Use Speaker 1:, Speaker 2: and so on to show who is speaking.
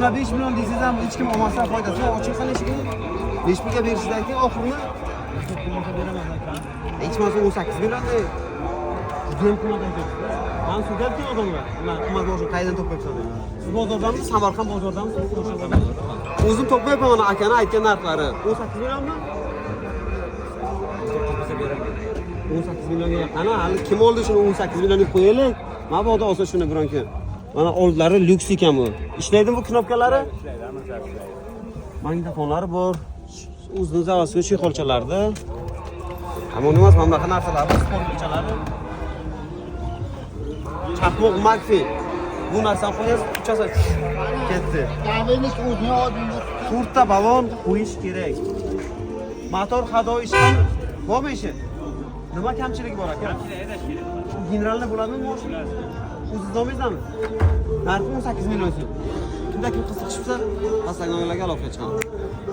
Speaker 1: 25 million deysiz ham hech kim olmasa foydasi yo'q. Ochiq qana eshigini 5 pulga berishdan keyin oxirini hech bo'lmasa 18 million deb. Juda qimmat aytibsiz. Men sudabdi odamlar. Ular qimmat bo'lsa qayerdan topib siz bozordanmi? Samarqand bozoridanmi? O'zim topib mana akani aytgan narxlari. 18 millionmi? 18 millionga qana hali kim oldi shuni 18 million deb qo'yaylik. Mabodo olsa shuni biron kun. Mana oldlari lyuks ekan bu. Ishlaydimi bu knopkalari? Magnitofonlari bor. O'zining zavodiga shexolchalarda. Hamon emas, mana bunaqa narsalar bor, sportchalari. Chaqmoq Magfi. Bu narsani qo'yasiz, uchasa ketdi.
Speaker 2: Davimiz o'zini oldinda.
Speaker 1: To'rtta balon qo'yish kerak. Motor xado ishdan bormi ishi? Nima kamchiligi bor aka? Generalni bo'ladimi mashina? O'zingiz nomingizmi? Narxi 18 million so'm. Kimda kim qiziqishsa, Instagramga aloqa chiqadi.